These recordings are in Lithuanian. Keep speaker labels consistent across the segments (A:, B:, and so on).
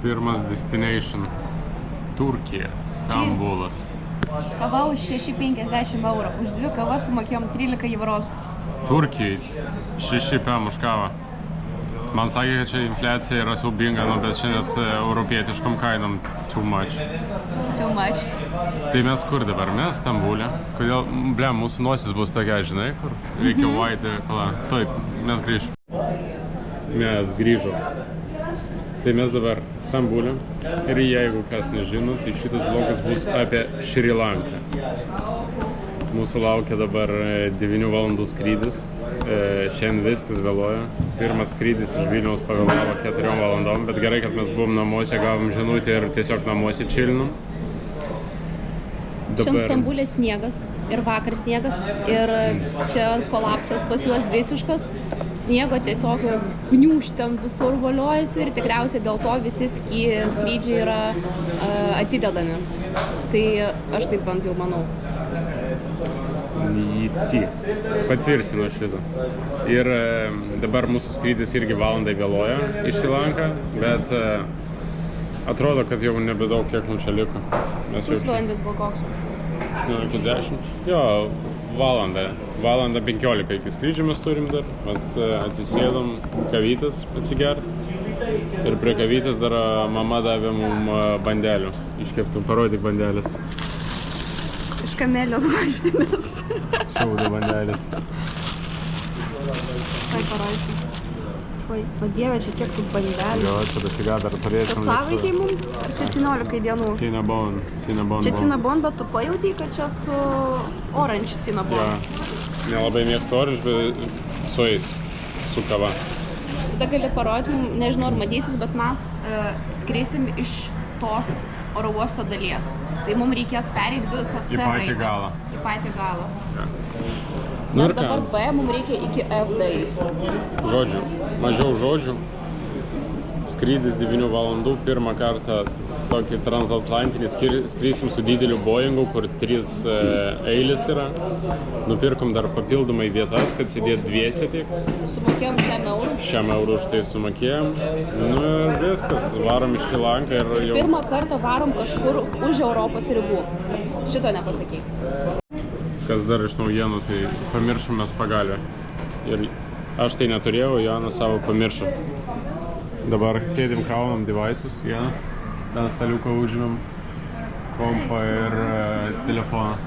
A: Pirmas destination – Turkija, Stambulas.
B: Kava už 6,50 eurų. Už 2 kavas sumokėjom 13 euros.
A: Turkijai 6 pėm už kavą. Man sakė, kad čia infliacija yra siaubinga, bet čia net europietiškom kainom too much.
B: Too much.
A: Tai mes kur dabar? Mes Stambulė. Kodėl, mūsų nosis bus tokia, žinai, kur reikia vaidį, taip, mes grįžom. Mes grįžom. Tai mes dabar Stambulė. Ir jeigu kas nežino, tai šitas vlogas bus apie Šri Lanką. Mūsų laukia dabar 9 valandų skrydis. Šiandien viskas vėluoja. Pirmas skrydis iš Vilniaus pavėlavo 4 valandom, bet gerai, kad mes buvom namuose, gavom žinutę ir tiesiog namuose čilinom.
B: Šiandien Stambulė sniegas ir vakar sniegas ir čia kolapsas pas juos visiškas. Sniego tiesiog gniūžtam visur voliojasi ir tikriausiai dėl to visi skrydžiai yra atidedami. Tai aš taip bent jau manau.
A: Visi patvirtino šitą. Ir dabar mūsų skrydis irgi valandai vėluoja į Šri Lanką, bet atrodo, kad jau nebedaug kiek mums čia liko.
B: Pusvalandis buvo koks?
A: 18:10. Jo, valandą 15 iki skrydžio mes turim dar. Atsisėdom kavytės atsigerti. Ir prie kavytės dar mama davė mum bandelių. Iškeptų, parodyk bandelės.
B: Iš kamelijos vaistinės.
A: Šiaudų bandelės.
B: Tai parodysiu. Oi, o Dieve, čia kiek tų bandelių.
A: Jo, čia dasiga dar turėsim.
B: Čia savaitai mums ar 17 dienų?
A: Cinnabon.
B: Čia cinnabon, bet tu pajautai, kad čia su orange cinnabon.
A: Ja. Nelabai mėgstu orange, bet su jais, su kava.
B: Tada gali parodyti, nežinau ar matysis, bet mes skrisim iš tos oro uosto dalies. Tai mums reikės pereiti visą C raidę. Į patį galą.
A: Ja.
B: Nes dabar B mums reikia iki F daryti.
A: Žodžių, mažiau žodžių. Skrydis 9 valandų, pirmą kartą tokį transatlantinį skrysim su dideliu Boeingu, kur 3 eilės yra. Nupirkom dar papildomai vietas, kad sėdėt dviese tik.
B: Sumokėjom 100 eurų.
A: 100 eurų už tai sumokėjom. Nu ir viskas, varom iš Šri Lanką ir jau...
B: Pirmą kartą varom kažkur už Europos ribų. Šito nepasakei.
A: Kas dar iš naujienų, tai pamiršom mes pagalvę. Ir aš tai neturėjau, Jonas savo pamiršo. Dabar sėdim, kraunam devices vienas. Ten staliuką užimam kompą ir telefoną.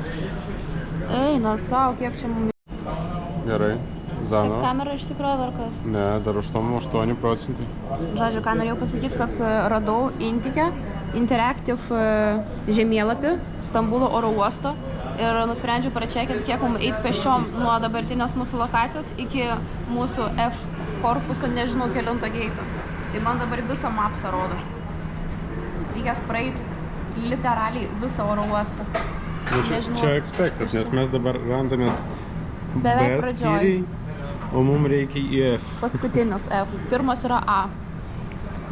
B: Eina savo, kiek čia mums...
A: Gerai, Zano.
B: Čia kamera išsikrovė ar kas?
A: Ne, dar 8%.
B: Žodžiu, ką norėjau pasakyti, kad radau Intike Interactive žemėlapį Stambulo oro uosto ir nusprendžiau pračekinti, kiek mums eiti pėsčiom nuo dabartinės mūsų lokacijos iki mūsų F korpuso, nežinau kelinto geito. Tai man dabar visą mapsą rodo. Reikės praeiti literaliai visą oro uostą.
A: Čia expected, nes mes dabar randamės
B: beveik pradžioj.
A: O mums reikia į F.
B: Paskutinis F. Pirmas yra A.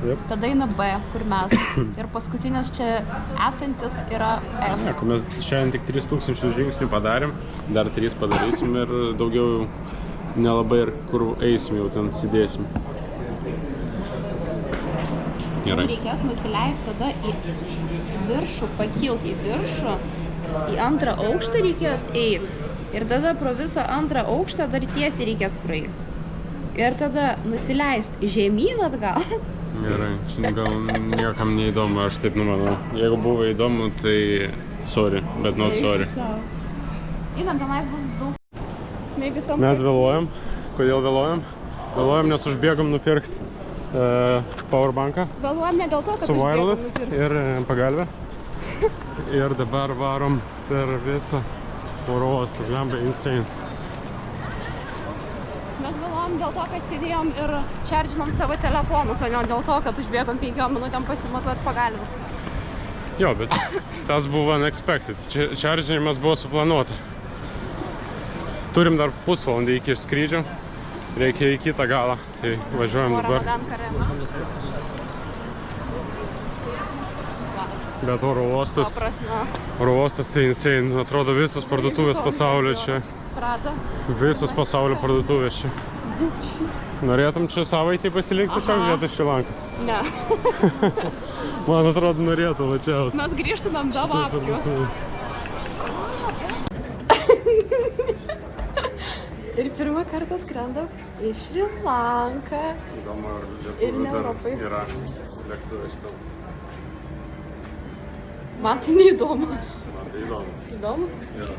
A: Yep.
B: Tada eina B, kur mes. Ir paskutinis čia esantis yra F.
A: Ne, mes šiandien tik 3000 žingsnių padarėm, dar 3 padarysim ir daugiau nelabai ir kur eisim, jau ten sėdėsim. Gerai.
B: Reikės nusileisti tada į viršų, pakilti į viršų, į antrą aukštą reikės eiti. Ir tada pro visą antrą aukštą dar tiesiai reikės praeiti. Ir tada nusileisti žemyn atgal.
A: Gerai, čia gal niekam neįdomu, aš taip numanau. Jeigu buvo įdomu, tai sorry, bet not sorry.
B: Einam, tenais bus daug.
A: Mes vėluojam. Kodėl vėluojam? Vėluojam, nes užbėgam nupirkti powerbanką.
B: Vėluojam ne dėl to, kad
A: su wireless ir pagalvę. Ir dabar varom per visą oro uostą. Glemba insane.
B: Mes vėluojam dėl to, kad sėdėjom ir čardžinom savo telefonus, o ne dėl to, kad užbėgom 5 minutėm pasimatuoti pagalvę.
A: Jo, bet tas buvo unexpected. Čardžinimas buvo suplanuota. Turim dar pusvalandį iki skrydžio. Reikia į kitą galą. Tai važiuojam dabar. Bet oro uostas tai insane. Atrodo visos parduotuvės pasaulio čia. Visos pasaulio parduotuvės čia. Norėtum čia savaitį pasilikti tiesiog vietoj Šrilankos?
B: Ne.
A: Man atrodo, norėtų lačiausiai.
B: Mes grįžtumėm be babkių. Ir pirmą kartą skrendam į Šri Lanką.
A: Įdomu, ar
B: Ir ne Europai.
A: yra lėktuvė šitam.
B: Man tai neįdomu.
A: Man tai įdomu.
B: Įdomu?
A: Yra.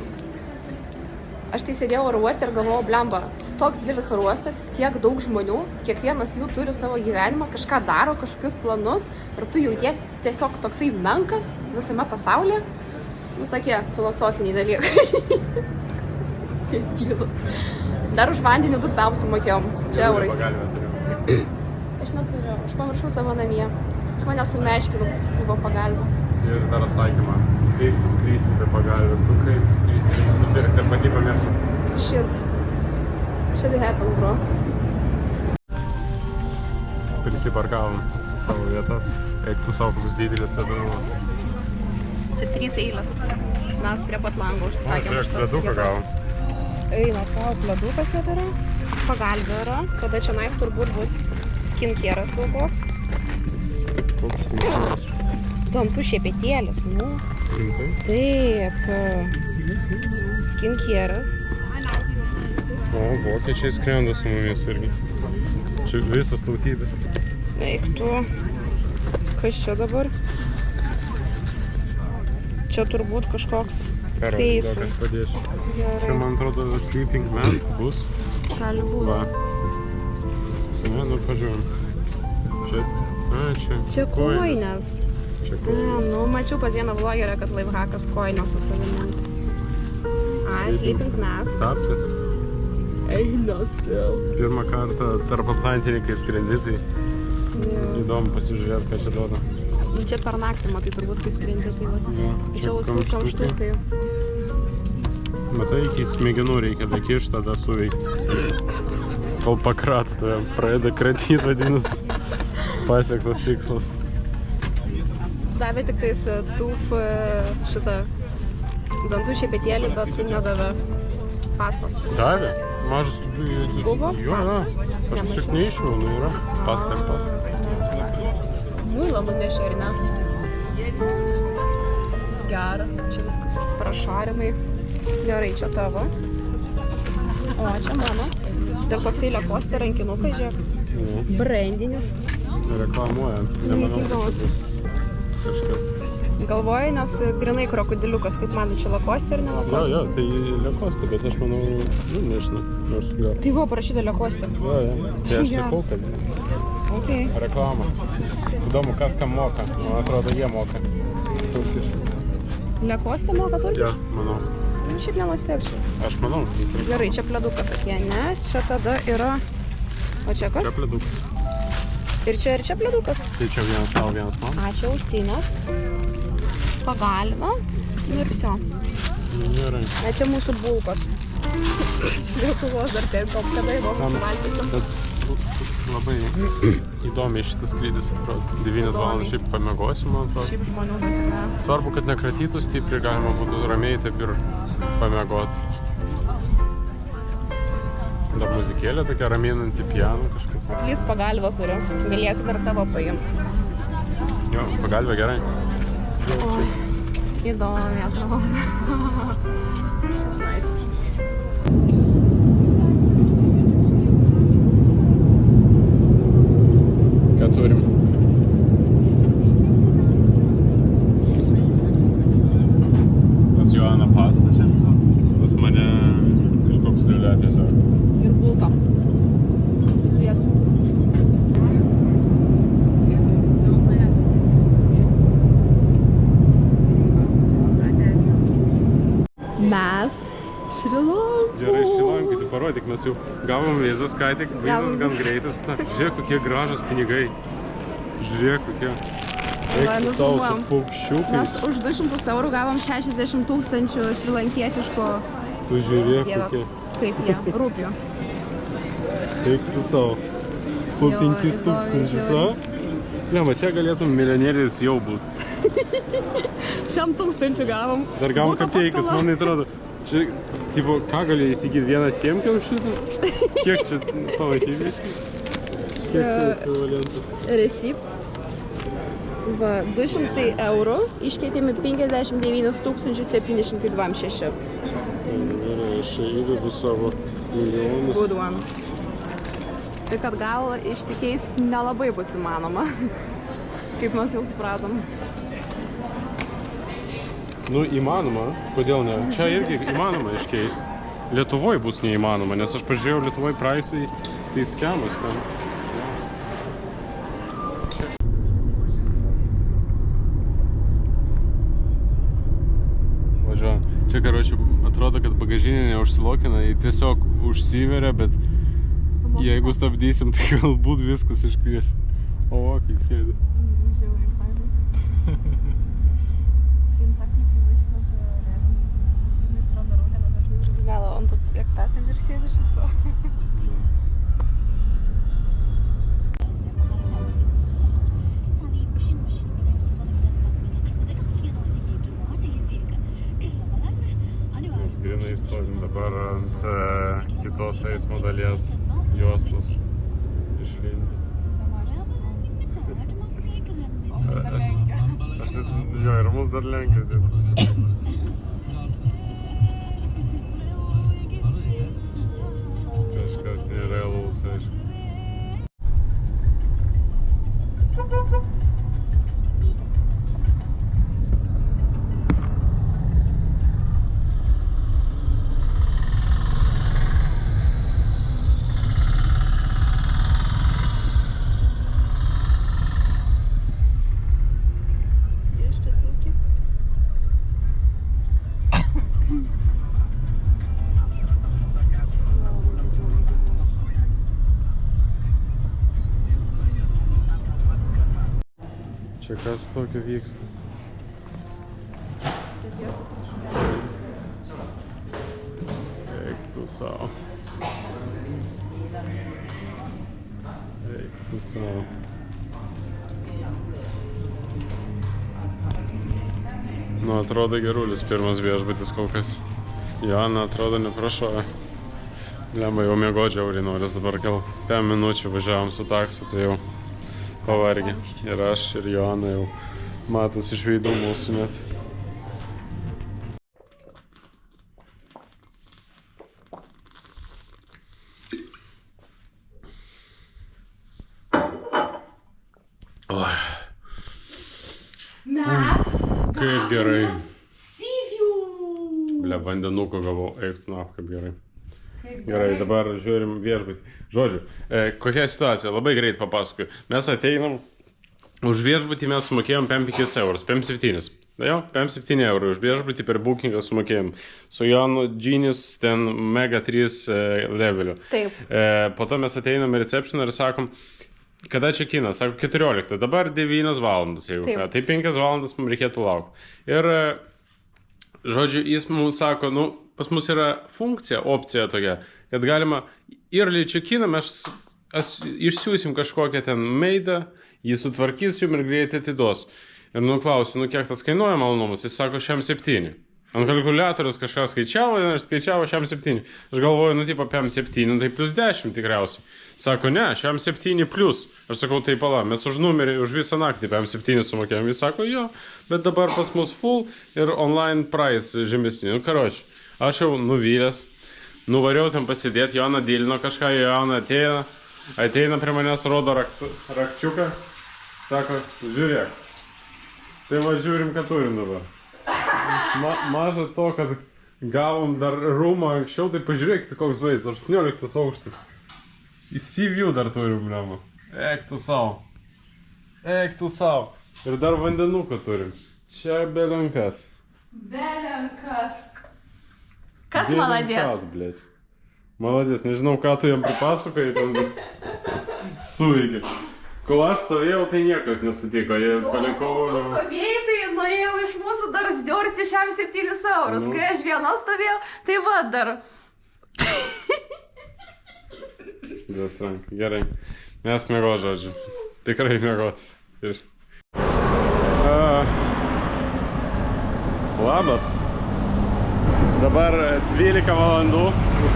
B: Aš tai sėdėjau oro uoste ir galvojau, blemba, toks didelis oro uostas, tiek daug žmonių, kiekvienas jų turi savo gyvenimą, kažką daro, kažkokius planus ir tu jauties tiesiog toksai menkas visame pasaulyje. Nu, tokie filosofiniai dalykai. Taip pylas. Dar už vandenį 2 pem sumokėjom. Čia eurais. Aš neturiu, aš pamiršau savo namie. Jis mane sumeškino, buvo pagalba.
A: Ir dar atsakymą. Kaip tu skrysi be pagalbės? Nu kaip tu skrysi? Nupirkti, pati pamiršau.
B: Shit happened, bro.
A: Prisiparkavom savo vietas. Eik tu savo koks didelis sėdavimas.
B: Čia 3 eilės. Mes prie pat lango užsisakėm.
A: Prieš pleduką gavom.
B: Eina savo pledukas net yra. Pagalbė yra. Tada čia nais turbūt bus skincare'as koks.
A: Koks skincare'as?
B: Dantų šepetėlis, nu.
A: Rimtai?
B: Taip. Skincare'as.
A: O, vokiečiai skrenda su mumis irgi. Čia visos tautybės.
B: Eik tu. Kas čia dabar? Čia turbūt kažkoks feisų.
A: Aš padėsiu. Čia,
B: Gerai.
A: man atrodo, sleeping mask bus.
B: Gali būt.
A: Va. Ne, nu pažiūrėjom. Čia, čia.
B: Čia koinės.
A: Čia koinės.
B: Nu, mačiau pas vieną vlogerę, kad lifehackas koinės su savimi. Ai, sleeping mask.
A: Tapkės.
B: Eina sau.
A: Pirmą kartą tarp atlantininkai skrendi, tai įdomu pasižiūrėti, ką čia duoda.
B: Čia per naktį, matai, turbūt, kai skrendi, tai va.
A: Ja,
B: Čia ausų kamštukai.
A: Matai, iki smegenų reikia dakišti, tada suveikti. Kol pakratų, tai pradeda kratyti, vadinasi, pasiektas tikslas.
B: Davė tik tais tūf šitą dantų šepetėlį, bet nedavė pastos.
A: Davė? Mažas...
B: Buvo?
A: Jo, aš tiesiog neišmiau, nu yra. Pasta ir pasta.
B: Muilo nunešė, ar ne? Geras, kaip čia viskas prašarimai. Gerai, čia tavo. O, čia mano. Dar toksai lekostė rankinukai, žiūrėk. Brandinis.
A: Reklamuoja. Nemanau, kad čia bus kažkas.
B: Galvoju, nes grinai krokodiliukas, kaip man čia lekostė ar ne lekostė?
A: Jo, tai lekostė, bet aš manau, nu, nežinau. Nors gal.
B: Tai buvo parašyta lekostė.
A: Jo. Tai aš sakau, kad
B: Ok.
A: reklama. Įdomu, kas kam moka. Man atrodo, jie moka. Turkiškai.
B: Lekostė moka turkiškai?
A: Jo, manau.
B: Šiaip nenustebčiau.
A: Aš manau, jis yra.
B: Gerai, čia pledukas sakė, ne? Čia tada yra... O čia kas?
A: Čia pledukas.
B: Ir čia pledukas.
A: Tai čia vienas tau, vienas man.
B: Ačiū, ausinės. Pagalba. Ir viso.
A: Gerai.
B: Ne, čia mūsų bulkos. Lietuvos dar taip, kada įdomu suvalgysim.
A: Labai įdomiai šitas skrydis, atrodo. 9 valandas šiaip pamiegosim, man atrodo.
B: Šiaip žmonių nėra.
A: Svarbu, kad nekratytų stipriai, galima būtų ramiai taip ir pamiegoti. Dar muzikėlė tokia raminanti, piano kažkas.
B: Atlyst pagalbą turiu. Galėsi dar tavo paimti.
A: Jo, pagalbė gerai.
B: Įdomi atrodo. Nice.
A: Ką turim? Pas Joaną pastą čia. Pas mane kažkoks liulė tiesiog.
B: Ir bulka. Su sviestu. Mes Šri Lankai.
A: Gerai, Šri Lankai, tu parodyk, mes jau gavom vizas, ką tik, vizas gan greitas. Žiūrėk, kokie gražus pinigai. Žiūrėk, kokie. Eik tu savo su paukščiukais.
B: Mes už 200 eurų gavom 60 000 šrilankietiško.
A: Tu žiūrėk,
B: Dieve,
A: kokie.
B: kaip jie, rūpių.
A: Eik tu savo. Po
B: Jo,
A: 5000, o? Ne, va čia galėtum milijonierius jau būt.
B: 100 000 gavom.
A: Dar gavom
B: Būtų
A: kapeikas,
B: paskola.
A: man atrodo. Čia Tipo, ką gali įsigyti vieną siemkę už šitą? Kiek čia palaikai viškai? Kiek čia ekvivalentas?
B: Receipt. Va, 200 eurų, iškeitėme 59 726.
A: Gerai, aš čia įvedu savo milijonus.
B: Good one. Tai kad gal išsikeist nelabai bus įmanoma, kaip mes jau supratom.
A: Nu, įmanoma, kodėl ne? Čia irgi įmanoma iškeist. Lietuvoj bus neįmanoma, nes aš pažiūrėjau Lietuvoj praisai, tai skemas ten. Važiuojam. Čia, karočiui, atrodo, kad bagažinė neužsilokina, jį tiesiog užsiveria, bet jeigu stabdysim, tai galbūt viskas iškvies. O, kaip sėdi.
B: Žiauriai fainai. Блин, так непривычно же рядом с одной стороны руля, она даже не разумела. Он тут как пассенджер сидит, что? Mes grinai stovim dabar ant kitos eismo dalies juostos išlindi. Aš net, jo, ir mus dar lenkia. Kažkas nerealaus, aišku. Čia kas tokio vyksta? Eik tu savo. Eik tu savo. Nu, atrodo gerulis pirmas viešbutis kol kas. Joana atrodo neprašovė. Lemba jau miegot žiauriai noris, dabar gal 5 minučių važiavom su taksu, tai jau pavargę. Ir aš, ir Joana jau matos iš veidų mūsų net. Oi. Mes
A: Kaip gerai.
B: Sivių!
A: Ble, vandenuko gavau, eik tu naf, kaip gerai. Gerai, dabar žiūrim viešbutį. Žodžiu, kokia situacija, labai greit papasakoju. Mes ateinam, už viešbutį mes sumokėjom 5 eurus, 5,7. Jo, 5,7 eurų už viešbutį per bookingą sumokėjom. Su Jonu Genius ten Mega 3 leveliu.
B: Taip.
A: Po to mes ateinam į receptioną ir sakom, kada čia kinas? Sako, 14, dabar 9 valandas, jeigu ką. Tai 5 valandas mums reikėtų laukti. Ir, žodžiu, jis mums sako, nu, pas mus yra funkcija, opcija tokia, kad galima early check-iną mes išsiųsim kažkokią ten meidą, jį sutvarkys jums ir greitai atiduos. Ir nuklausiu, nu kiek tas kainuoja malonumas, jis sako 7. Ant kalkuliatorius kažką skaičiavo ir skaičiavo 7. Aš galvoju, nu tipo 7, tai plus 10 tikriausiai. Sako, ne, 7 plus. Aš sakau, tai pala, mes už numerį, už visą naktį 7 sumokėjom. Jis sako, jo, bet dabar pas mus full ir online price žemesnį. Nu, karoči, aš jau nuvylęs, nuvariau ten pasidėti, Joana dylino kažką, Joana ateina prie manęs, rodo rakčiuką, sako, žiūrėk. Tai va, žiūrim, ką turim dabar. Maža to, kad gavom dar rūmą anksčiau, tai pažiūrėkite, koks vaizdas, 18 aukštas. Į Sea-View dar turim, blema. Eik tu savo. Eik tu savo. Ir dar vandenuką turim. Čia belenkas.
B: Belenkas. Kas maladės?
A: Blėt. Maladės, nežinau, ką tu jam pripasakai, ten, bet suveikė. Kol aš stovėjau, tai niekas nesutiko. Jie palikau...
B: Kol tu stovėjai, tai norėjau iš mūsų dar sdiorti 7 eurus. Kai aš viena stovėjau, tai va dar.
A: Gerai. Mes mėgo, žodžiu. Tikrai mėgot. Ir... Labas. Dabar 12 valandų.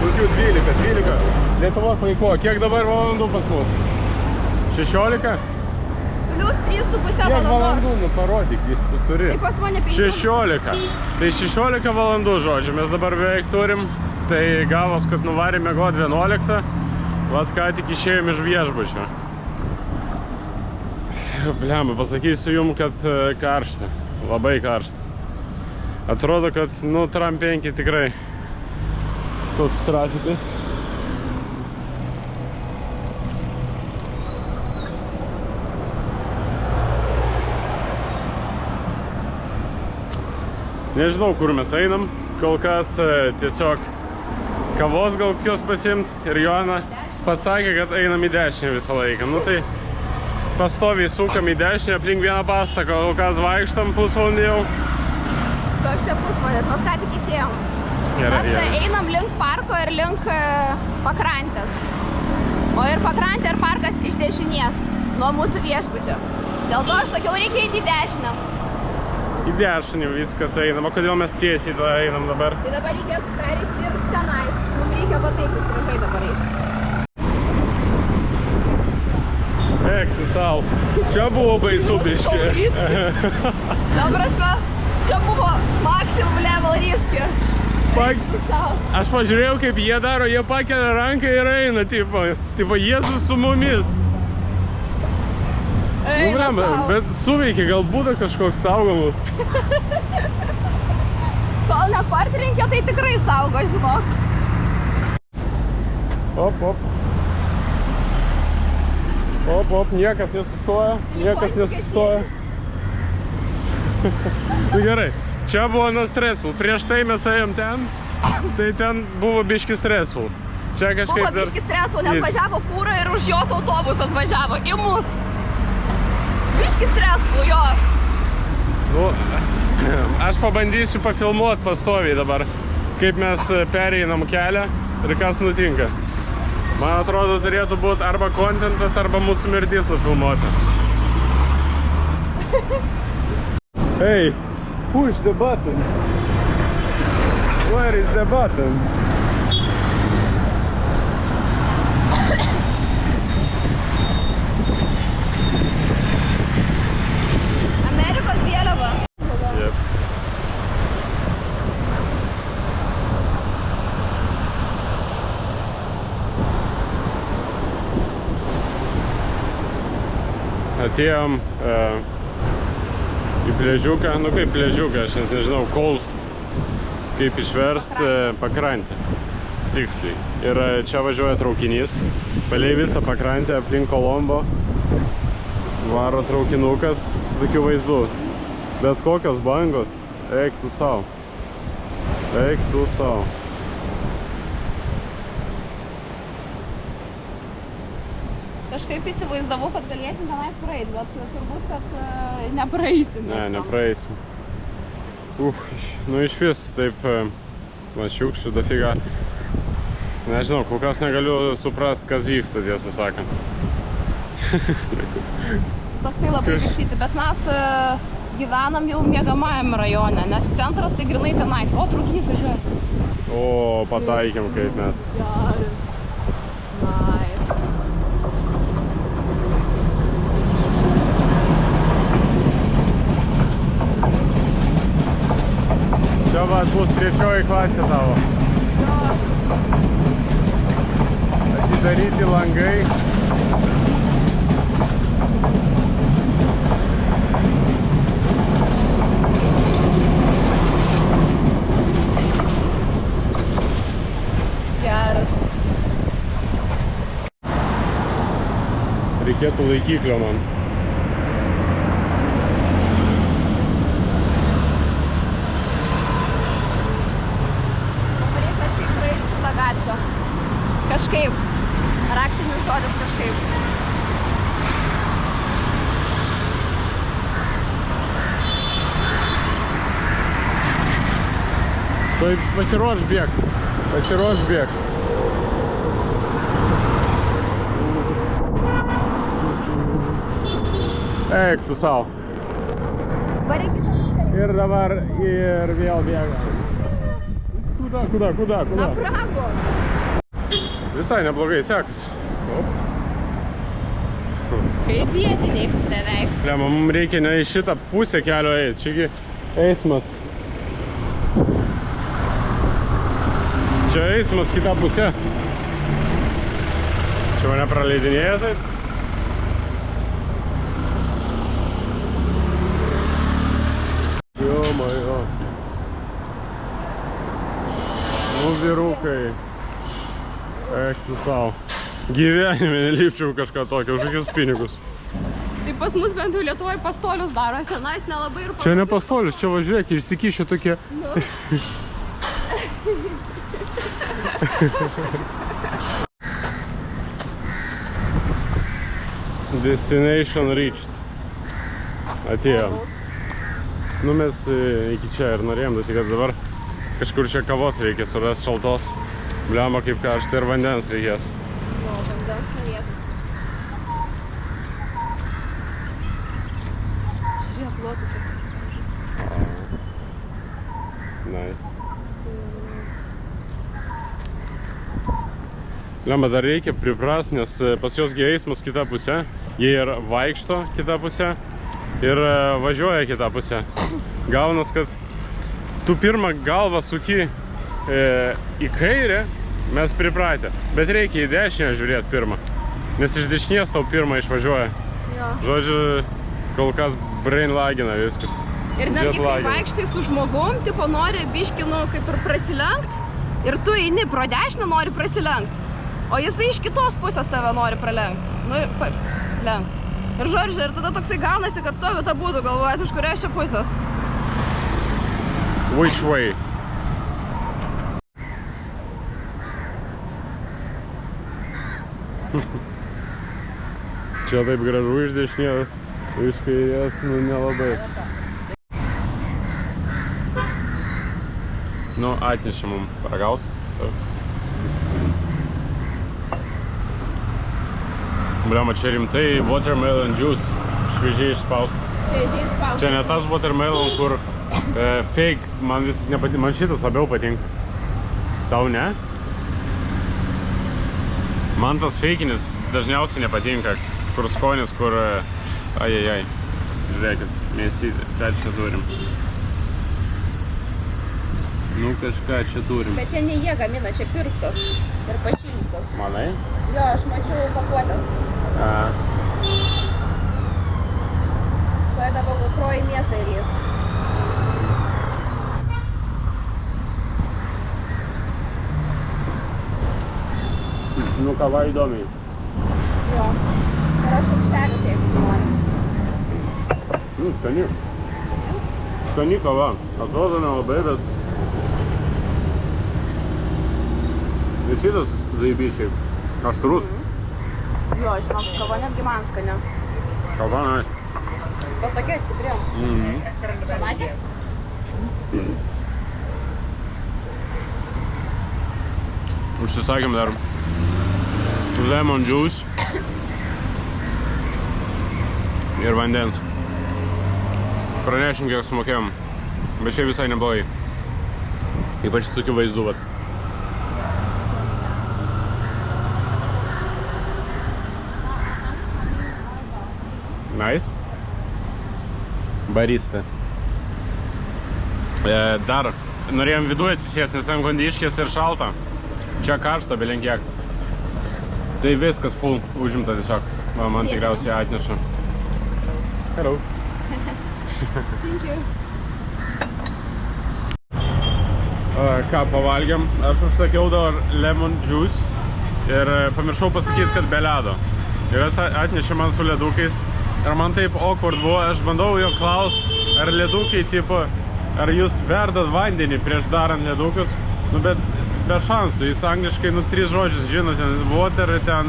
A: Kokių 12? Lietuvos laiko. Kiek dabar valandų pas mus? 16?
B: Plius 3,5 valandos.
A: Kiek valandų? Nu parodyk, tu turi.
B: Tai pas mane 15.
A: 16. Tai 16 valandų, žodžiu, mes dabar beveik turim. Tai gavos, kad nuvarėm miegot 11. Vat ką tik išėjom iš viešbučio. Blemba, pasakysiu jum, kad karšta. Labai karšta. Atrodo, kad, nu, tram 5 tikrai toks trafikas. Nežinau, kur mes einam. Kol kas tiesiog kavos gal kokios pasiimt. Ir Joana pasakė, kad einam į dešinę visą laiką. Nu tai pastoviai sukam į dešinę aplink vieną pastatą. Kol kas vaikštam pusvalandį jau.
B: Koks čia pusvalandis, mes ką tik išėjom. Mes einam link parko ir link pakrantės. O ir pakrantė ir parkas iš dešinės, nuo mūsų viešbučio. Dėl to aš sakiau, reikia eiti į dešinę.
A: Į dešinę viskas einam, o kodėl mes tiesiai tada einam dabar?
B: Tai dabar reikės pereiti ir tenais. Mums reikia va taip įstrižai dabar eiti.
A: Eik, tu sau. Čia buvo baisu biškį.
B: Ta prasme, čia buvo maksimum level riski.
A: Aš pažiūrėjau, kaip jie daro, jie pakelia ranką ir eina, tipo Jėzus su mumis.
B: Eina sau.
A: Bet suveikia, gal būda kažkoks saugomus.
B: Kol nepartrenkė, tai tikrai saugo, žinok.
A: Op, niekas nesustoja, Tai gerai, čia buvo nuo stresful. Prieš tai mes ėjom ten, tai ten buvo biški stresful. Čia kažkaip
B: buvo biški stresful, nes važiavo fūra ir už jos autobusas važiavo į mus. Biški stresful, jo.
A: Nu, aš pabandysiu pafilmuoti pastoviai dabar, kaip mes pereinam kelią ir kas nutinka. Man atrodo, turėtų būti arba kontentas, arba mūsų mirtis nufilmuoti. Hey, push the button. Where is the button?
B: Amerikos vėliava.
A: Yep. Atėjom į Pliažiuką, nu kaip Pliažiuką, aš nežinau, Kolst, kaip išverst pakrantę, tiksliai. Ir čia važiuoja traukinys, palei visą pakrantę aplink Kolombo, varo traukinukas su tokiu vaizdu. Bet kokios bangos, eik tu sau.
B: Kažkaip įsivaizdavau, kad galėsim tenais praeiti, bet turbūt, kad nepraeisim.
A: Ne, nepraeisim. Nu iš vis taip, man šiukščių dafiga. Nežinau, kol kas negaliu suprast, kas vyksta, tiesą sakant.
B: Toksai labai klausyti, bet mes gyvenam jau miegamajam rajone, nes centras tai grinai tenais. O, traukinys važiuoja.
A: O, pataikėm kaip mes.
B: Geras.
A: Čia va bus trečioji klasė tavo. Atidaryti langai.
B: Geras.
A: Reikėtų laikiklio man.
B: Kažkaip. Raktinis žodis kažkaip.
A: Tai pasiruoš bėgt. Eik tu sau. Ir dabar ir vėl bėga. Куда?
B: Направо.
A: Visai neblogai sekasi.
B: Kaip vietiniai beveik.
A: Lemma, mums reikia ne į šitą pusę kelio eiti. Čiagi eismas. Čia eismas kita pusė. Čia mane praleidinėja taip. Jo. Nu, vyrukai. Eik tu savo. Gyvenime nelipčiau kažką tokio, už kokius pinigus.
B: Tai pas mus bent jau Lietuvoje pastolius daro, čia nais nelabai ir...
A: Čia ne pastolius, čia važiuok, išsikišė tokie.
B: Nu.
A: Destination reached. Atėjom. Nu mes iki čia ir norėjom, kad dabar kažkur čia kavos reikia surasti šaltos. Bliama kaip karšta ir vandens reikės.
B: O, vandens norėtus. Žiūrėk, lotusas.
A: Nice. Bliama dar reikia priprast, nes pas jos eismas kita pusė. Jie ir vaikšto kita pusė ir važiuoja kita pusė. Gaunas, kad tu pirmą galvą suki į kairę, mes pripratę, bet reikia į dešinę žiūrėti pirmą, nes iš dešinės tau pirmą išvažiuoja.
B: Jo.
A: Žodžiu, kol kas brain lagina viskas.
B: Ir netgi kai vaikštai su žmogum, tipo nori biškį, nu, kaip ir prasilenkt, ir tu eini pro dešinę, nori prasilenkt, o jisai iš kitos pusės tave nori pralenkt, nu, lenkt. Ir žodžiu, ir tada toksai gaunasi, kad stovi tą būdų, galvojat, iš kurios čia pusės.
A: Which way? Čia taip gražu iš dešinės, iš kairės, nu nelabai. Nu, atnešė mum paragaut. Bliama, čia rimtai watermelon juice, šviežiai išspaust.
B: Šviežiai išspaust.
A: Čia ne tas watermelon, kur fake, man šitas labiau patinka. Tau ne? Man tas feikinis dažniausiai nepatinka, kur skonis, kur... Ajajaj. Žiūrėkit, mes čia turim. Nu, kažką čia turim.
B: Bet čia ne jie gamina, čia pirktas ir pašildytas.
A: Manai?
B: Jo, aš mačiau pakuotės. Tuoj dabar GoPro į mėsą įlys.
A: Nu, kava įdomiai.
B: Jo. Ir aš šaukštelis, jeigu nori.
A: Nu, skani. Skani kava. Atrodo nelabai, bet... Ir šitas zaibyšiai. Aštrus.
B: Jo, žinok, kava netgi man skani.
A: Kava, nice.
B: Bet tokia stipri. Žalatė?
A: Užsisakėm dar lemon juice ir vandens. Pranešim, kiek sumokėjom. Bet šiaip visai neblogai. Ypač tokių vaizdų, vat. Nice. Barista. Dar norėjom viduje atsisės, nes ten kondiškės ir šalta. Čia karšta, belenkiek. Tai viskas full užimta tiesiog. Man tikriausiai atneša. Hello.
B: Thank you.
A: Ką pavalgiam? Aš užsakiau dar lemon juice ir pamiršau pasakyti, kad be ledo. Ir jis atnešė man su ledukais. Ir man taip awkward buvo, aš bandau jo klaust, ar ledukai, tipo, ar jūs verdat vandenį prieš darant ledukus. Nu, bet be šansų, jis angliškai, nu, 3 žodžius žino, ten water, ten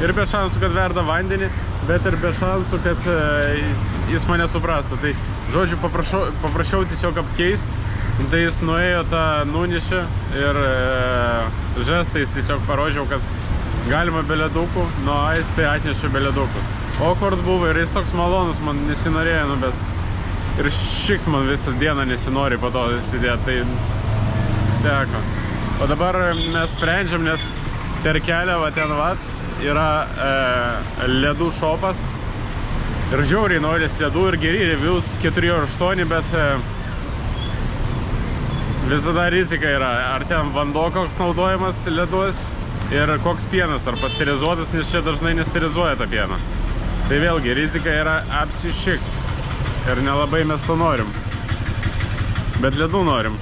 A: ir be šansų, kad verda vandenį, bet ir be šansų, kad jis mane suprastų. Tai, žodžiu, paprašiau tiesiog apkeist, tai jis nuėjo tą nunešę ir žestais tiesiog parodžiau, kad galima be ledukų, nu, jis tai atnešė be ledukų. Awkward buvo ir jis toks malonus, man nesinorėjo, nu, bet ir šikt man visą dieną nesinori po to sėdėti, tai teko. O dabar mes sprendžiam, nes per kelią va ten vat yra ledų šopas ir žiauriai noris ledų ir geri reviews 4,8, bet visada rizika yra, ar ten vanduo koks naudojamas ledus ir koks pienas, ar pasterizuotas, nes čia dažnai nesterizuoja tą pieną. Tai vėlgi, rizika yra apsišikt ir nelabai mes to norim, bet ledų norim.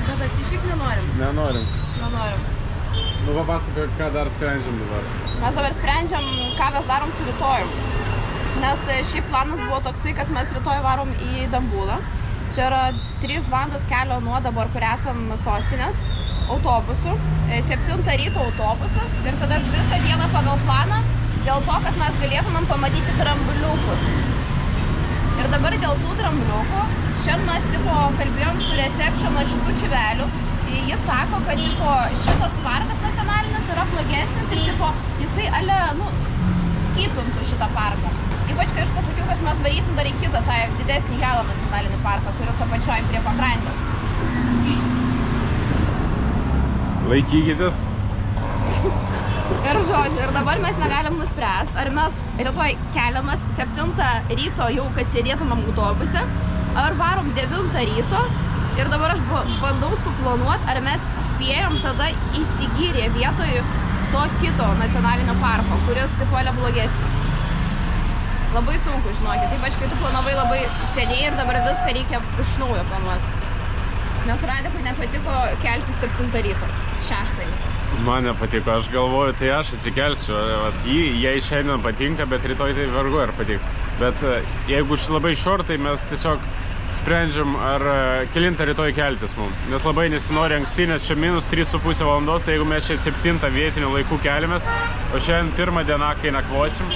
B: Bet atsišikt nenorim.
A: Nenorim.
B: Nenorim.
A: Nu, papasakok, ką dar sprendžiam dabar.
B: Mes dabar sprendžiam, ką mes darom su rytojum. Nes šiaip planas buvo toksai, kad mes rytoj varom į Dambulą. Čia yra 3 valandos kelio nuo dabar, kur esam sostinės, autobusu. 7 ryto autobusas ir tada visą dieną pagal planą, dėl to, kad mes galėtumėm pamatyti drambliukus. Ir dabar dėl tų drambliukų, šiandien mes kalbėjom su recepšiono šitų čivelių. Jis sako, kad šitas parkas nacionalinis yra blogesnis ir jisai skipintų šitą parką. Ypač, kai aš pasakiau, kad mes varysim dar į kitą, tą didesnį Jalo nacionalinį parką, kuris apačioj prie pakrantės.
A: Laikykitės.
B: Ir žodžiu, ir dabar mes negalim nuspręsti, ar mes rytoj keliamas 7 ryto jau, kad sėdėtumėm autobuse, ar varom 9 ryto. Ir dabar aš bandau suplanuoti, ar mes spėjom tada įsigyrė vietoj to kito nacionalinio parko, kuris yra blogesnis. Labai sunku, žinokit, ypač kai tu planavai labai seniai ir dabar viską reikia iš naujo planuoti. Nes Radikui nepatiko kelti 7 ryto, 6 ryto.
A: Man nepatiko, aš galvoju, tai aš atsikelsiu, jai šiandien patinka, bet rytoj tai vargu ar patiks. Bet jeigu labai short, tai mes tiesiog sprendžiam, ar kelintą rytoj keltis mums. Nes labai nesinori anksti, nes čia minus 3,5 valandos, tai jeigu mes čia 7 vietinių laikų keliamės, o šiandien 1 diena, kai nakvosim,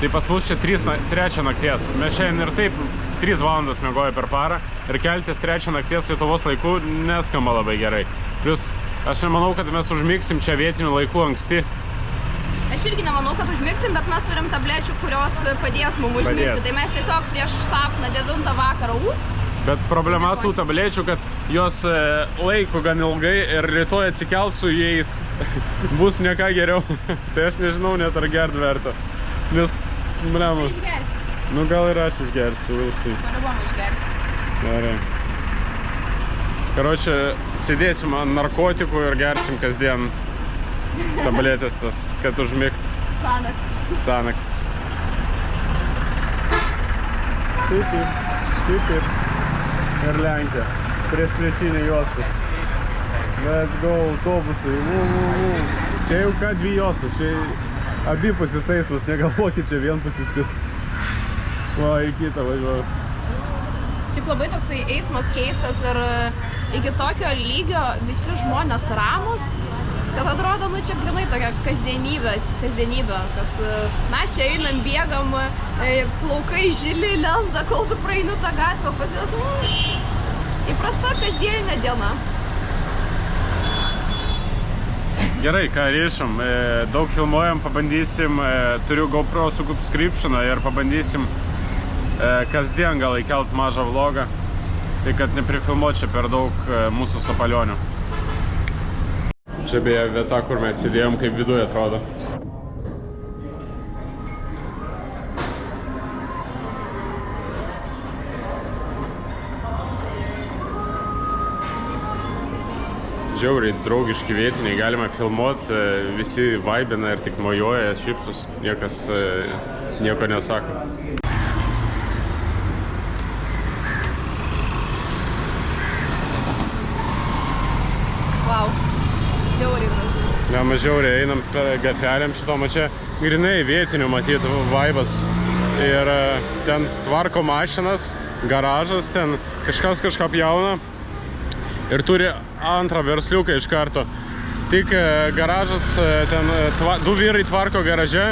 A: tai pas mus čia 3 nakties. Mes šiandien ir taip 3 valandas miegojo per parą ir keltis 3 nakties Lietuvos laikų neskamba labai gerai. Plius, aš nemanau, kad mes užmigsim čia vietinių laikų anksti.
B: Aš irgi nemanau, kad užmigsim, bet mes turim tablečių, kurios padės mums užmigti. Tai mes tiesiog prieš sapną 9 vakarą.
A: Bet problema tų tablečių, kad jos laiko gan ilgai ir rytoj atsikelt su jais bus ne ką geriau. Tai aš nežinau net ar gert verta. Nes, blema.
B: Tai išgersi.
A: Nu gal ir aš išgersiu, vilsai.
B: Palibom išgersi.
A: Gerai. Karočią, sėdėsim ant narkotikų ir gersim kasdien tabletės tas, kad užmigt.
B: Sanaks.
A: Sanaks. Taip. Ir Lenkija. Priešinė juosta. Let's go, autobusai. Čia jau ką 2 juostas, čia abipusis eismas, negalvokit čia vienpusis, kad va, į kitą važiuoju.
B: Šiaip labai toksai eismas keistas ir iki tokio lygio visi žmonės ramus, kad atrodo, čia grinai tokia kasdienybė, kad mes čia einam, bėgam, plaukai žili, lenda, kol tu praeini tą gatvę, pas įprasta kasdieninė diena.
A: Gerai, ką ryšim, daug filmuojam, pabandysim, turiu GoPro subscriptioną ir pabandysim kasdien gal įkelt mažą vlogą, tai kad neprifilmuot čia per daug mūsų sapalionių. Čia beje vieta, kur mes sėdėjom, kaip viduje atrodo. Žiauriai draugiški vietiniai, galima filmuot, visi vaibina ir tik mojuoja, šypsus, niekas nieko nesako.
B: Wow, žiauriai gražu.
A: Ja, mes žiauriai einam gatveliam šitom, čia grinai vietinių matyt vaibas. Ir ten tvarko mašinas, garažas, ten kažkas kažką pjauna. Ir turi antrą versliuką iš karto. Tik garažas, ten 2 vyrai tvarko garaže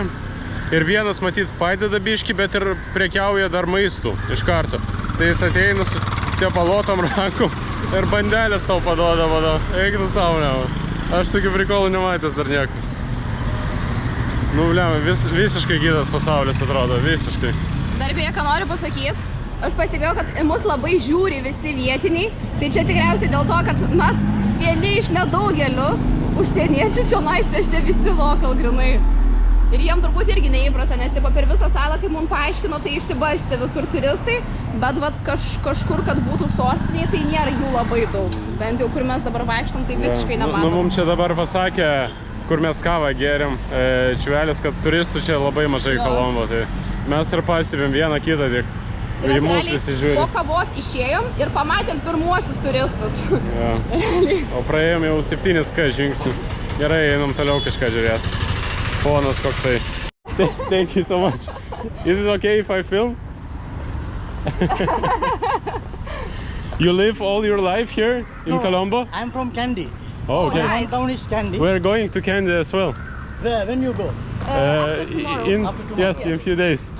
A: ir vienas matyt padeda biškį, bet ir prekiauja dar maistų iš karto. Tai jis ateina su tepalotom rankom ir bandelės tau paduoda, eik tu savo, ne. Aš tokių prikolų nematęs dar nieko. Nu, blema, visiškai kitas pasaulis atrodo, visiškai.
B: Dar beje, ką noriu pasakyti, aš pastebėjau, kad į mus labai žiūri visi vietiniai. Tai čia tikriausiai dėl to, kad mes vieni iš nedaugelio užsieniečių čionais, tai čia visi lokal grinai. Ir jiem turbūt irgi neįprasta, nes tipo, per visą salą, kaip mums paaiškino, tai išsibastė visur turistai, bet vat, kažkur, kad būtų sostinėje, tai nėra jų labai daug. Bent jau, kur mes dabar vaikštom, tai visiškai nematom.
A: Mums čia dabar pasakė, kur mes kavą gėrėm, Čiuvelis, kad turistų čia labai mažai Kolombo. Tai mes ir pastebėm vieną kitą tik.
B: Tai mes realiai po kavos išėjom ir pamatėm pirmuosius turistus.
A: Ja. O praėjom jau 7 žingsnių. Gerai, einam toliau kažką žiūrėti. Ponas koksai. Thank you so much. Is it okay if I film? You live all your life here in Colombo?
C: I'm from Kandy.
A: Oh, okay.
B: Nice.
C: My town is Kandy.
A: We're going to Kandy as well.
C: When you go?
B: After tomorrow.
C: After tomorrow,
A: yes, in a few days.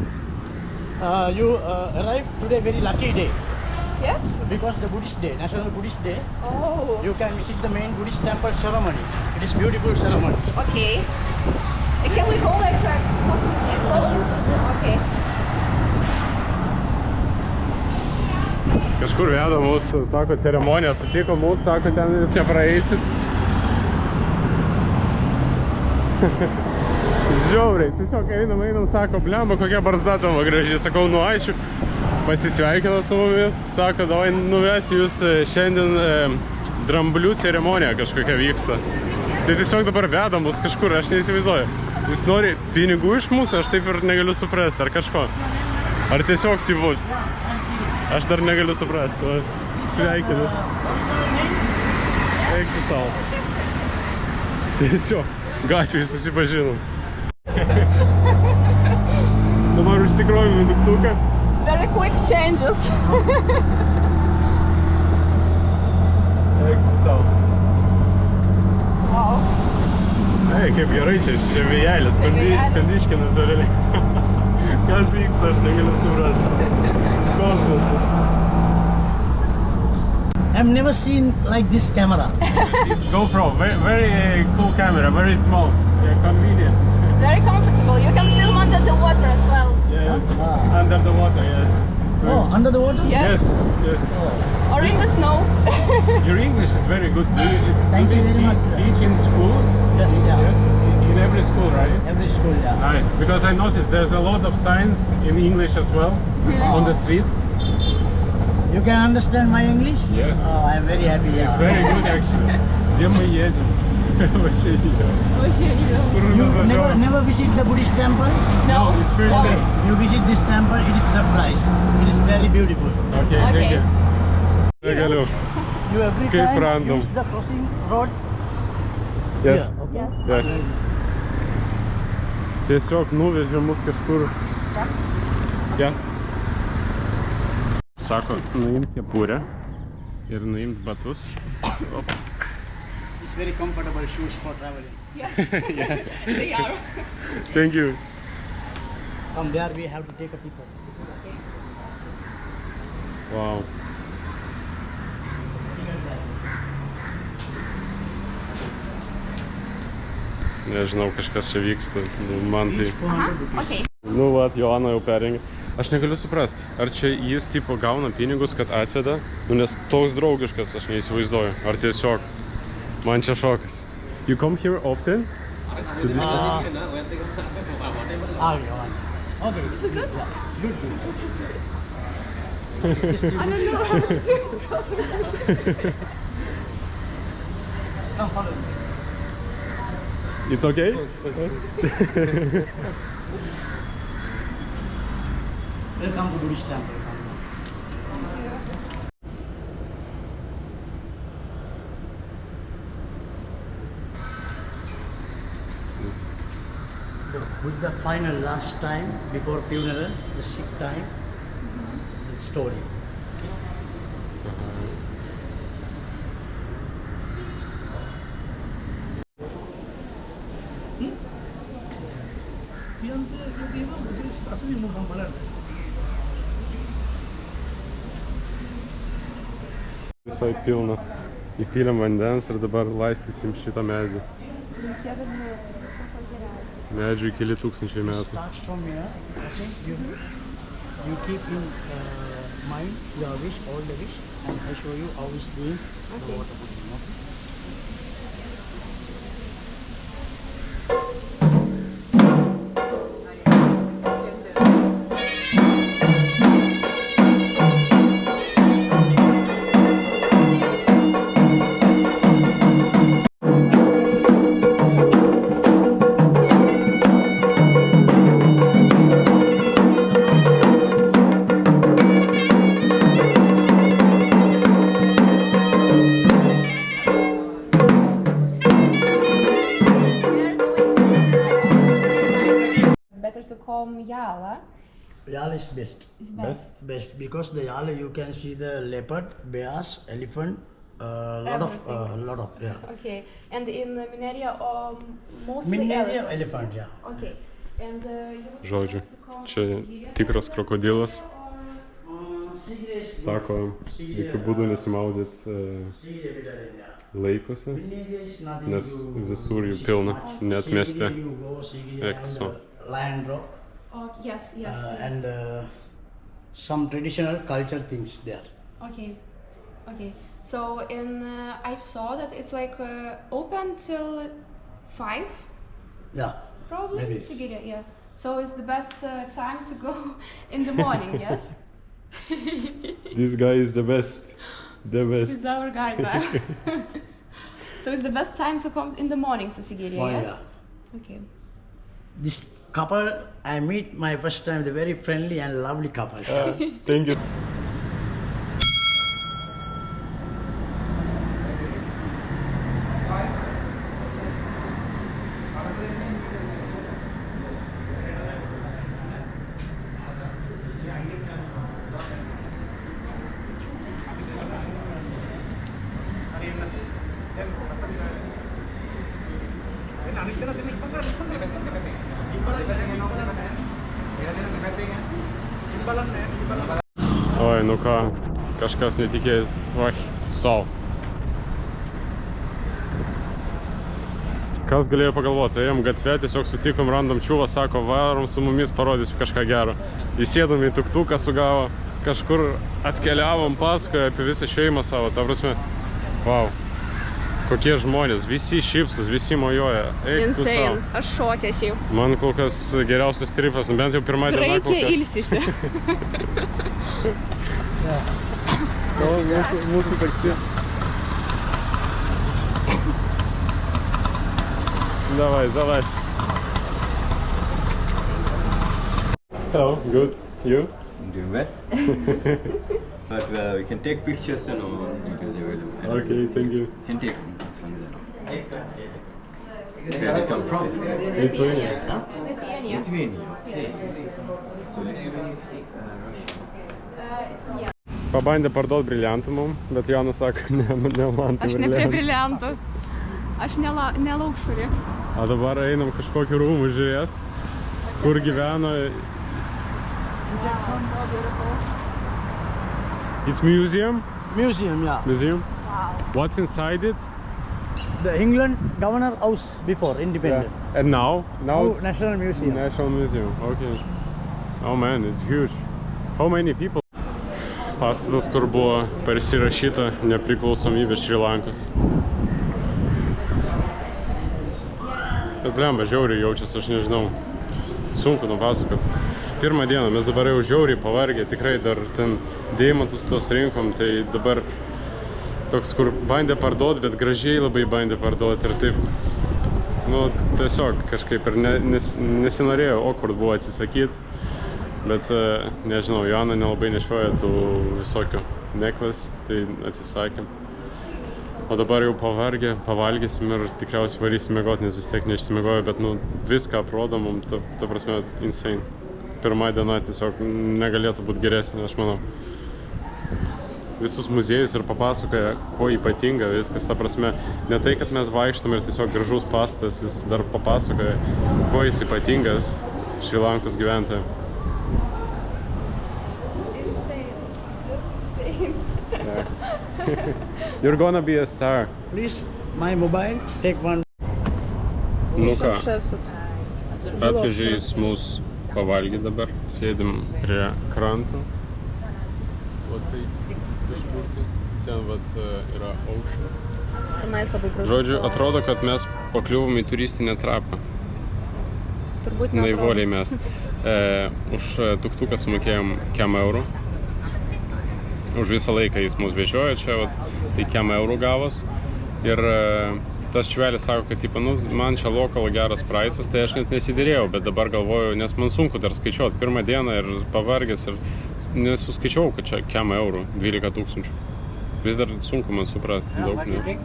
C: You arrive today very lucky day.
B: Yeah?
C: Because the Buddhist day, National Buddhist Day,
B: Oh.
C: you can visit the main Buddhist temple ceremony. It is beautiful ceremony.
B: Okay. Can we go like this close? Okay.
A: Kažkur veda mūsų, sako, ceremonija sutiko mūsų, sako, ten jūs nepraeisit. Žiauriai, tiesiog einam, sako, blemba, kokia barzda tavo gražiai. Sakau, nu ačiū, pasisveikino su mumis, sako, davai nuvesiu jūs šiandien dramblių ceremonija kažkokia vyksta. Tai tiesiog dabar veda mus kažkur, aš neįsivaizduoju. Jis nori pinigų iš mūsų, aš taip ir negaliu suprasti, ar kažko. Ar tiesiog tyvut. Aš dar negaliu suprasti, sveikinis. Eikti savo. Tiesiog, gatvėje susipažinom. Dabar užsikrovime duktuką.
B: Very quick changes.
A: Eikti savo.
B: Wow.
A: Ei, kaip gerai čia vėjelis, kandiškė natūraliai. Kas vyksta, aš negaliu suprasti. Kosmosas.
C: I've never seen like this camera.
A: It's GoPro, very cool camera, very small, convenient.
B: Very comfortable. You can film under the water as well.
A: Yeah, under the water, yes. Swim.
C: Oh, under the water?
B: Yes.
A: Yes.
C: Oh.
B: Or in the snow.
A: Your English is very good.
C: Thank you very much.
A: Teach in schools?
C: Yes, yeah.
A: Yes, in every school, right?
C: Every school, yeah.
A: Nice, because I noticed there's a lot of signs in English as well on the street.
C: You can understand my English?
A: Yes.
C: Oh, I'm very happy.
A: It's very good actually. Где мы едем? Вообще не знаю.
C: You never visit the Buddhist temple?
A: No, it's first
C: Okay.
A: day.
C: You visit this temple, it is surprise. It is very beautiful.
A: Okay, thank
B: Okay.
A: you. Negaliu.
C: You every
A: Kaip
C: time
A: random.
C: use the crossing road?
A: Yes.
C: Here, okay?
B: Yes.
A: Yeah. Tiesiog nuvežė mus kažkur. Yeah. Sako, nuimt kepurę ir nuimt batus.
C: It's very comfortable shoes for traveling.
B: Yes. They are.
A: Thank you.
C: From there we have to take a picture.
A: Wow. Nežinau, kažkas čia vyksta. Nu, man tai...
B: Okay.
A: Nu, vat, Joana jau perrengė. Aš negaliu suprast, ar čia jis tipo gauna pinigus, kad atveda, nu, nes toks draugiškas, aš neįsivaizduoju. Ar tiesiog, man čia šokas. You come here often? To this
C: Okay. Is it good? Good.
B: I don't know.
C: Come follow me.
A: It's okay?
C: Welcome to Buddhist temple. With the final last time before funeral, the sick time, the story.
A: Visai pilna. Įpylėm vandens ir dabar laistysim šitą medį. Medžiui keli tūkstančiai metų.
C: Starts from here. Okay. You keep in mind your wish, all the wish, and I show you how it's doing the water pudding. Okay?
B: Better to come Yala.
C: Yala is best.
B: Is best.
C: Best because the Yala you can see the leopard, bears, elephant, lot of yeah.
B: Okay. And in Mineria, mostly
C: Mineria
B: elephants.
C: elephant, yeah.
B: Okay. And you would
A: Žodžiu,
B: suggest to come to
A: čia
B: Sigiriją
A: tikras krokodilas.
C: Sigiriya is
A: Sako, jokių būdų nesimaudyt
C: Sigiriya better than yeah.
A: laikosi,
C: Mineria is nothing
A: nes
C: to
A: visur jų
C: see
A: pilna,
C: much.
A: net mieste.
C: Sigiriya you go, Sigiriya
A: Ek
C: and
A: so.
C: Lion Rock
B: Oh, yes, yes.
C: and some traditional culture things there.
B: Okay. Okay. So in I saw that it's like open till 5,
C: Yeah.
B: probably.
C: Maybe.
B: Sigiriya, yeah. So it's the best time to go in the morning, yes?
A: This guy is the best. The best.
B: He's our guide now. So it's the best time to come in the morning to Sigiriya,
C: Oh,
B: yes?
C: yeah.
B: Okay.
C: This couple I meet my first time, they're very friendly and lovely couple.
A: Thank you. Oi, nu ką, kažkas netikėjo. Oi, sau. Kas galėjo pagalvoti, ėjom gatvę, tiesiog sutikom random čiūvą, sako, varom su mumis, parodysiu kažką gero. Įsėdom į tuktuką, sugavo, kažkur atkeliavom, pasakojo apie visą šeimą savo, ta prasme, wow. Kokie žmonės, visi šypsus, visi mojuoja. Eik tu sau.
B: Insane. Aš šokė šiaip.
A: Man kol kas geriausias tripas, bent jau pirmą dieną kol
B: Graikija
A: kas.
B: ilsisi.
A: Mūsų taksi. Давай, залазь. Hello, good. You?
D: I'm doing well. But we can take pictures and all videos available.
A: Okay, thank you.
D: You can take this one. Where they come from?
A: Lithuania.
D: Huh?
B: Lithuania.
D: Lithuania. Okay. So Lithuania speak Russian.
B: Yeah.
A: Pabandė parduot briliantų mum, bet Jonas sako, ne man tai
B: Aš ne prie briliantų. Aš nelaukšurį.
A: O dabar einam kažkokiu rūmų žiūrėt, kur gyveno.
B: So beautiful.
A: It's museum?
C: Museum, yeah.
A: Museum?
B: Wow.
A: What's inside it?
C: The England Governor House before independent.
A: And now?
C: Now National Museum.
A: National Museum, okay. Oh man, it's huge. How many people? Pastatas, kur buvo persirašyta nepriklausomybė Šri Lankos. Bet blemba, žiauriai jaučiasi, aš nežinau. Sunku nupasakot. Pirmą dieną mes dabar jau žiauriai pavargę, tikrai dar ten deimantus tos rinkom, tai dabar toks, kur bandė parduoti, bet gražiai labai bandė parduoti ir taip, nu, tiesiog kažkaip ir nesinorėjo awkward buvo atsisakyti, bet, nežinau, Joana nelabai nešioja tų visokių necklace, tai atsisakėm. O dabar jau pavargę, pavalgysim ir tikriausiai varysim miegot, nes vis tiek neišsimiegojo, bet, nu, viską aprodo mum, ta prasme, insane. Pirma diena tiesiog negalėtų būti geresnė, aš manau. Visus muziejus ir papasakoja, kuo ypatinga viskas, ta prasme, ne tai, kad mes vaikštam ir tiesiog gražus pastatas, jis dar papasakoja, kuo jis ypatingas Šri Lankos gyventojai.
B: Insane. Just insane.
A: Yeah. You're gonna be a star.
C: Please, my mobile, take one.
A: Nu ką, atvežė jis mus pavalgyti dabar, sėdim prie kranto. va tai kažkur tai. Ten vat yra aušra.
B: Tenais labai gražu.
A: Žodžiu, atrodo, kad mes pakliuvom į turistinę trapą.
B: Turbūt neatrodo.
A: Naivoliai mes. Už tuktuką sumokėjom 100 eurų. Už visą laiką jis mus vežiojo čia, vat, tai 100 eurų gavos. Ir tas čuvelis sako, kad tipo, nu, man čia lokal geras praisas, tai aš net nesidėrėjau, bet dabar galvoju, nes man sunku dar skaičiuoti. Pirmą dieną ir pavargęs ir nesuskaičiau, kad čia 100 eurų, 12 tūkstančių. Vis dar sunku man suprasti, daug. Ne.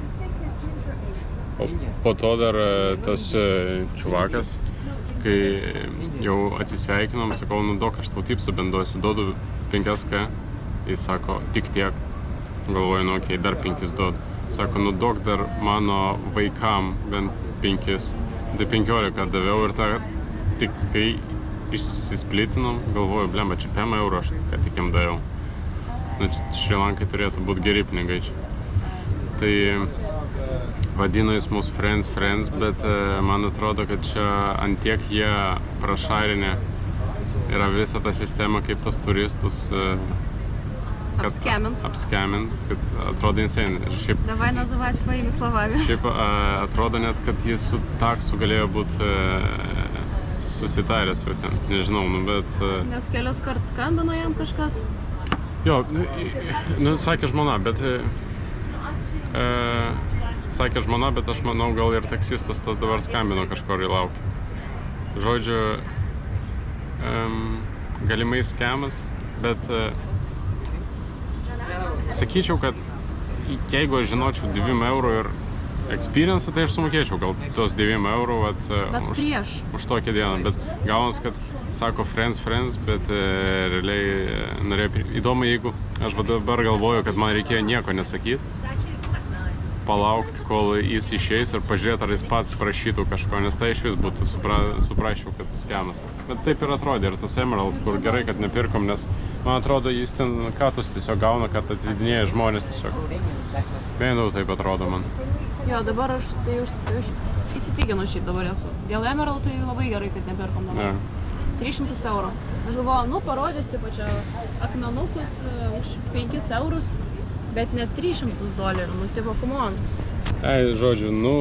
A: O po to dar tas čuvakas, kai jau atsisveikinom, sakau, nu duok, aš tau tipsą benduosiu, duodu 5K. Jis sako, tik tiek. Galvoju, nu okei, dar 5 duodu. Sako, nu duok dar mano vaikam bent 5. Tai 15 daviau ir tą tik kai išsisplitinom, galvoju, blemba, čia 5 eurų aš ką tik jam daviau. Nu, Šrilankai turėtų būti geri pinigai čia. Tai vadino jis mūsų friends, bet man atrodo, kad čia antiek jie prašarinė yra visa ta sistema, kaip tos turistus apskemint, kad atrodo insane.
B: Давай называть своими словами.
A: Šiaip atrodo net, kad jis su taksu galėjo būti susitaręs, ten, nežinau, nu bet...
B: Nes kelias kart skambino jam kažkas.
A: Jo, nu, sakė žmona, bet aš manau, gal ir taksistas tas dabar skambino kažkur į laukį. Žodžiu, galimai skemas, bet sakyčiau, kad jeigu aš žinočiau 2 eurų ir experience, tai aš sumokėčiau gal tos 2 eurų už tokią dieną, bet gaunas, kad sako friends, bet realiai norėjo... Įdomu, jeigu aš dabar galvoju, kad man reikėjo nieko nesakyti, palaukti, kol jis išeis ir pažiūrėti, ar jis pats prašytų kažko, nes tai iš vis būtų suprasčiau, kad skemas. Bet taip ir atrodė, ir tas Emerald, kur gerai, kad nepirkom, nes man atrodo, jis ten katus tiesiog gauna, kad atvedinėja žmonės tiesiog. Bendau taip atrodo man.
B: Jo, dabar aš tai įsitikinu šiaip dabar esu. Dėl Emerald tai labai gerai, kad nepirkom dabar.
A: Ja.
B: 300 eurų. Aš galvoju, nu parodys, taip čia akmenukus už 5 eurus, bet net $300, nu tipo, come on.
A: Žodžiu, nu,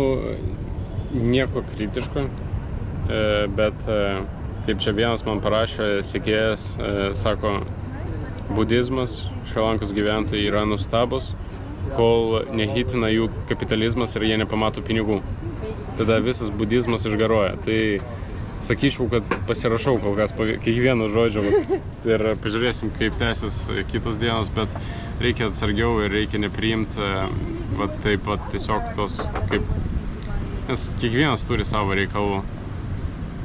A: nieko kritiško, bet kaip čia vienas man parašė sekėjas, sako, budizmas, Šrilankos gyventojai yra nustabus, kol nehitina jų kapitalizmas ir jie nepamato pinigų. Tada visas budizmas išgaruoja. Tai sakyčiau, kad pasirašau kol kas kiekvieno žodžio ir pažiūrėsim, kaip tęsis kitos dienos, bet reikia atsargiau ir reikia nepriimti taip tiesiog tos kaip... Nes kiekvienas turi savo reikalų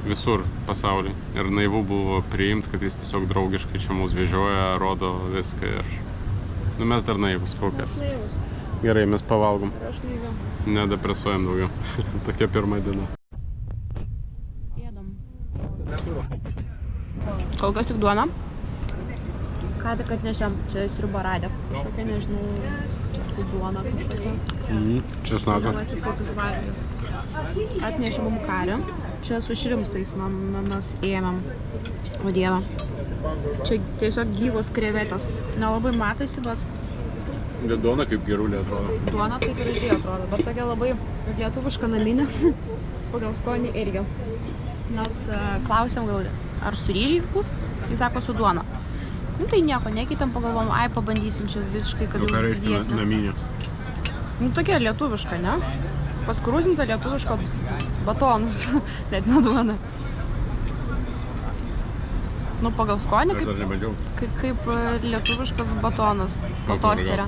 A: visur pasaulyje ir naivu buvo priimti, kad jis tiesiog draugiškai čia mus vežioja, rodo viską ir... Nu, mes dar naivus kol kas. Gerai, mes pavalgom.
B: Aš naiviu.
A: Nedepresuojam daugiau. Tokia pirma diena.
B: Kol kas tik duona. Ką tik atnešėm, čia sriuba radė. Kažkokia, nežinau, su duona kažkokia.
A: Česnakas.
B: Atnešė mum karį. Čia su šrimsais mes ėmėm. O dieve. Čia tiesiog gyvos krevetės. Nelabai matosi, bet...
A: Duona kaip gerulė atrodo.
B: Duona tai gražiai atrodo, bet tokia labai lietuviška naminė. Pagal skonį irgi. Mes klausėm gal, ar su ryžiais bus, jis sako su duona. Nu tai nieko, nekeitėm, pagalvom, pabandysim čia visiškai, kad jau vietinė.
A: Ką reiškia naminė?
B: Nu tokia lietuviška, ne? Paskrūzinta lietuviška batonas, net ne duona. Nu pagal skonį kaip lietuviškas batonas po tosterio.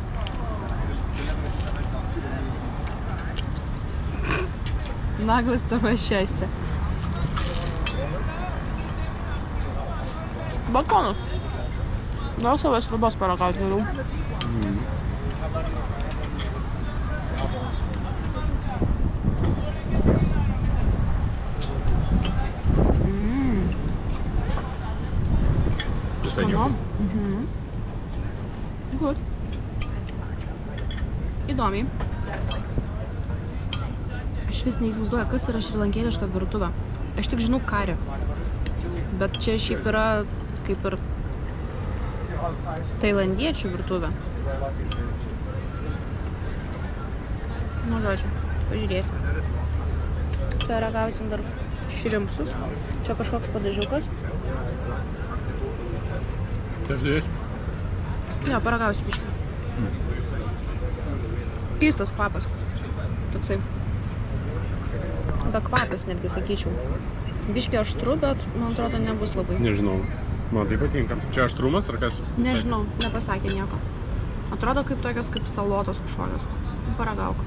B: Naglas tavo šestia. Batonas. Gal savas sriubos paragauti geriau. Good. Įdomiai. Aš vis neįsivaizduoju, kas yra šrilankietiška virtuvė. Aš tik žinau karį. Bet čia šiaip yra kaip ir Tailandiečių virtuvė. Nu, žodžiu, pažiūrėsim. Tai ragausim dar šrimpsus. Čia kažkoks padažiukas.
A: Tai aš dėjus?
B: Jo, paragausiu biškį. Keistas kvapas. Toksai. Be kvapas netgi sakyčiau. Biškį aštru, bet man atrodo nebus labai.
A: Nežinau. Man tai patinka. Čia aštrumas ar kas?
B: Nežinau, nepasakė nieko. Atrodo kaip tokios kaip salotos kažkokios. Paragauk.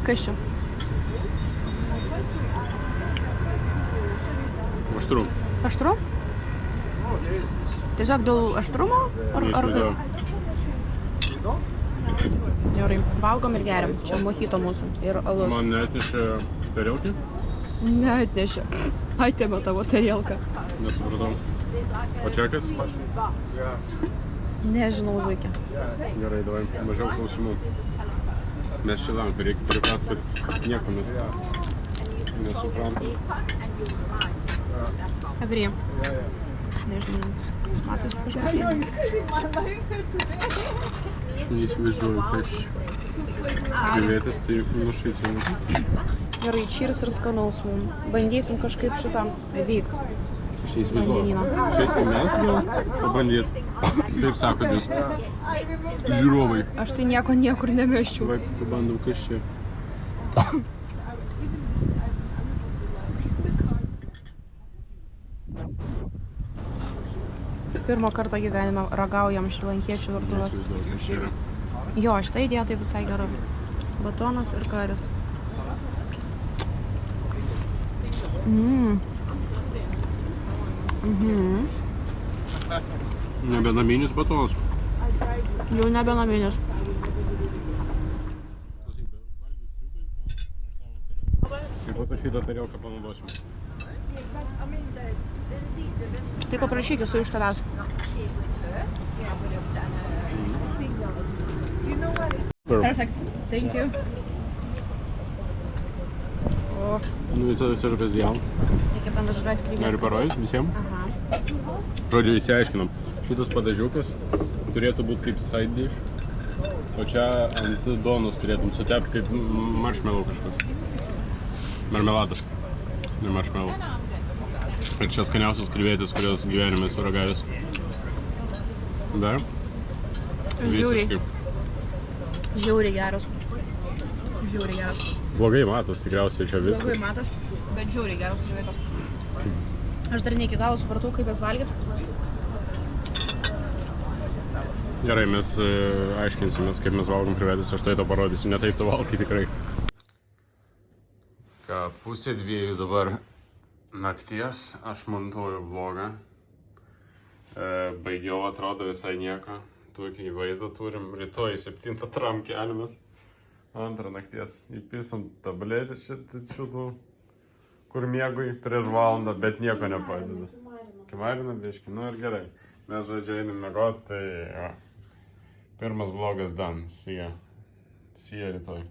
B: Kas čia?
A: Aštru.
B: Aštru? Tiesiog dėl aštrumo? Ar kaip? Gerai, valgom ir geriam. Čia mojito mūsų ir alus.
A: Man neatnešė tarelkį?
B: Neatnešė. Atėmė tavo tarelką.
A: Nesupratau. O čia kas?
B: Nežinau, Zuikė.
A: Gerai, davai, mažiau klausimų. Mes šilam, tai reikia priprast, kad nieko mes nesuprantam.
B: Agree. Nežinau. Matosi kažkas.
A: Aš neįsivaizduoju, kas krevetės, tai nušaicinu.
B: Gerai, cheers ir skanaus mum. Bandysim kažkaip šitam veikt.
A: Aš neįsivaizduoju. Čia mes gal pabandyt. Taip sako jūs. Žiūrovai.
B: Aš tai nieko niekur nemeščiau.
A: Vai, pabandom, kas čia.
B: Pirmą kartą gyvenime ragaujam šrilankiečių virtuvės.
A: Neįsivaizduoju, kas čia yra.
B: Jo, šitą idėją tai visai gera. Batonas ir karis.
A: Nebenaminis batonas.
B: Jau nebe naminis.
A: Taip pat šitą tarelką panaudosim.
B: Tai paprašyk esu iš tavęs. Perfect. Thank you. O,
A: Nu, visada yra kasdien.
B: reikia panažrati
A: Noriu
B: kryvėtką.
A: parodyti visiems.
B: Aha.
A: Žodžiu, įsiaiškinam. Šitas padažiukas turėtų būti kaip side dish, o čia ant duonos turėtum sutepti kaip marshmallow kažkoks. Marmeladas, ne marshmallow. Ir čia skaniausios krevetės, kurios gyvenime esu ragavęs. Dar? Visiškai.
B: Žiauriai geras. Žiauriai geras.
A: Blogai matos, tikriausiai čia
B: Blogai
A: viskas.
B: matas, bet žiauriai geras kryvėtas. Aš dar ne iki galo supratau, kaip jas valgyt.
A: Gerai, mes aiškinsimės, kaip mes valgom krevetės, aš tai to parodysiu, ne taip tu valgai tikrai. Ką, 1:30 dabar nakties, aš montuoju vlogą. Baigiau, atrodo visai nieko. Tokį vaizdą turim, rytoj 7 tram keliamės. Antrą nakties įpisom tabletę šitų, kur miegui prieš valandą, bet nieko nepadeda. Kimarina biškį, nu ir gerai. Mes žodžiu einam miegot, tai jo. Pirmas vlogas done. See ya rytoj.